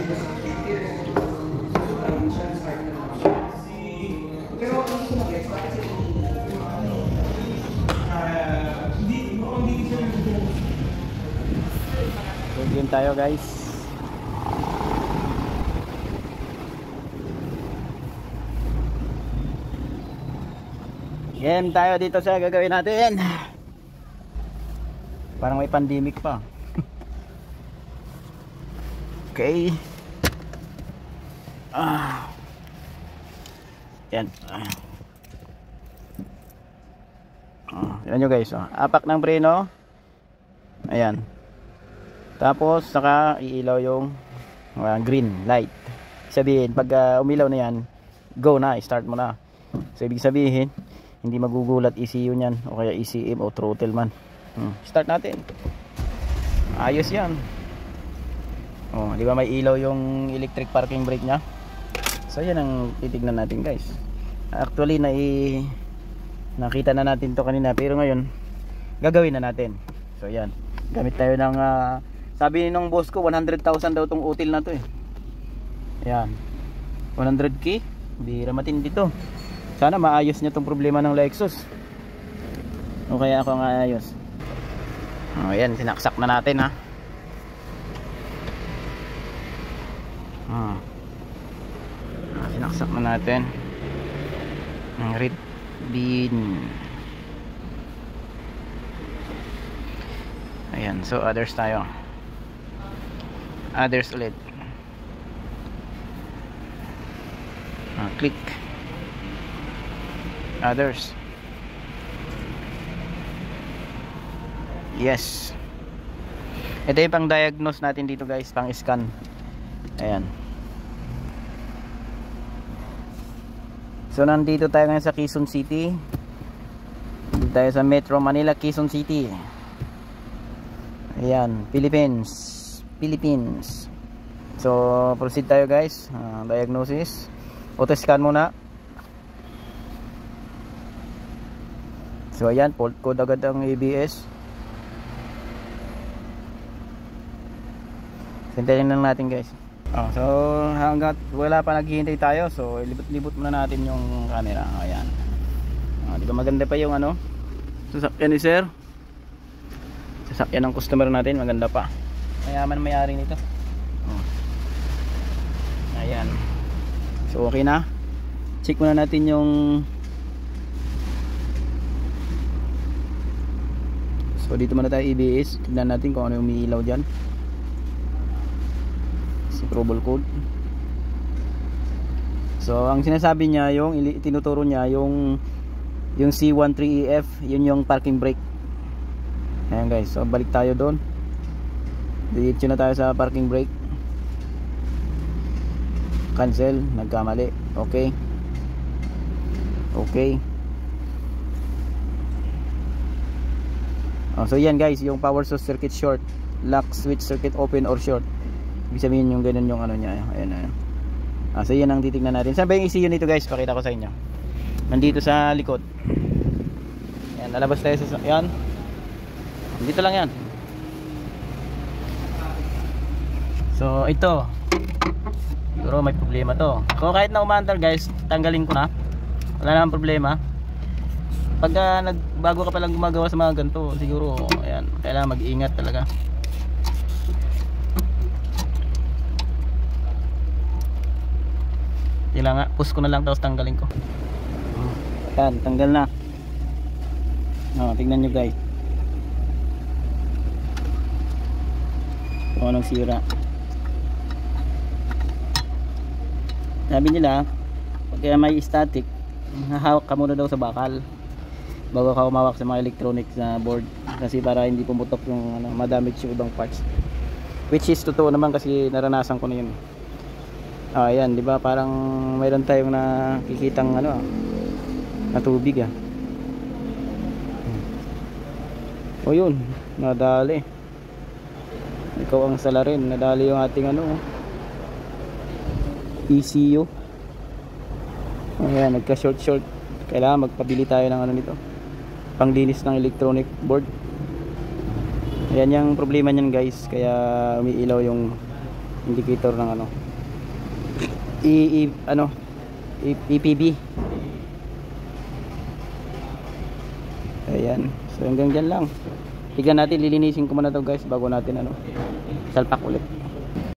Game tayo guys. Game tayo dito sa gagawin natin. Parang may pandemic pa. Okay. Yan. Tignan nyo guys. Apak ng preno. Ayan. Tapos saka iilaw yung green light. Sabihin pag umilaw na yan, go na, start mo na. So ibig sabihin hindi magugulat ECU niyan o kaya ECM o throttle man. Start natin. Ayos yan. Di ba may ilaw yung electric parking brake nya? So yan ang titignan natin guys. Actually nakita na natin to kanina, pero ngayon gagawin na natin. So yan, gamit tayo ng sabi nung boss ko 100,000 daw tong util na to eh. Ayan, 100k, bira matindi to. Sana maayos niya tong problema ng Lexus, o kaya ako ang aayos. Ayan, sinaksak na natin ha. Sinaksak na natin ang red bean. Ayan, so others tayo. Others ulit. Click. Others. Yes. Ito yung pang diagnose natin dito guys, pang scan. Ayan. So nandito tayo ngayon sa Quezon City. Dito tayo sa Metro Manila, Quezon City. Ayan, Philippines. So proceed tayo guys. Diagnosis. Auto scan muna. So ayan, fault code agad ang ABS. Hintayin lang natin guys. So hanggat wala pa naghihintay tayo, so libot-libot muna natin yung camera. Ayan. Di ba maganda pa yung sasakyan ni sir? Sasakyan ng customer natin, maganda pa. Mayaman may-ari nito. Ayan. So okay na. Check muna natin yung so dito muna tayo ABS. Tignan natin kung ano yung umiilaw dyan. Si trouble code. So ang sinasabi niya, yung tinuturo niya yung C13EF, yun yung parking brake. Ayan guys, so balik tayo doon. Diretso na tayo sa parking brake. Cancel, nagkamali. Okay. So yan guys, yung power source circuit short, lock switch circuit open or short. Ibig sabihin yung ganun yung niya. Ayan. So yan ang titignan natin. Saan ba yung ECU nito guys? Pakita ko sa inyo. Nandito sa likod. Ayan, lalabas tayo sa yan. Dito lang yan. So ito, siguro may problema to. So kahit na umandar guys, tanggalin ko na. Wala namang problema. Pagka bago ka palang gumagawa sa mga ganito, siguro ayan, kailangan mag-ingat talaga. Kailangan push ko na lang tapos tanggalin ko. Ayan, tanggal na. Tingnan nyo guys kung anong sira. Sabi nila pag may static, hahawak ka muna daw sa bakal bago ka umawak sa mga electronics na board, kasi para hindi pumutok yung madamage yung ibang parts, which is totoo naman kasi naranasan ko na yun. Ayan, di ba parang mayroon tayong nakikitang na tubig o yun, nadali. Ikaw ang salarin, nadali yung ating ECU. Ayan, nagka short. Kailangan magpabili tayo ng nito, panglinis ng electronic board. Ayan yung problema niyan guys, kaya umiilaw yung indicator ng ano, ano, EPB. Ayan, so hanggang dyan lang. Tignan natin, lilinisin ko muna to guys bago natin ano, salpak ulit.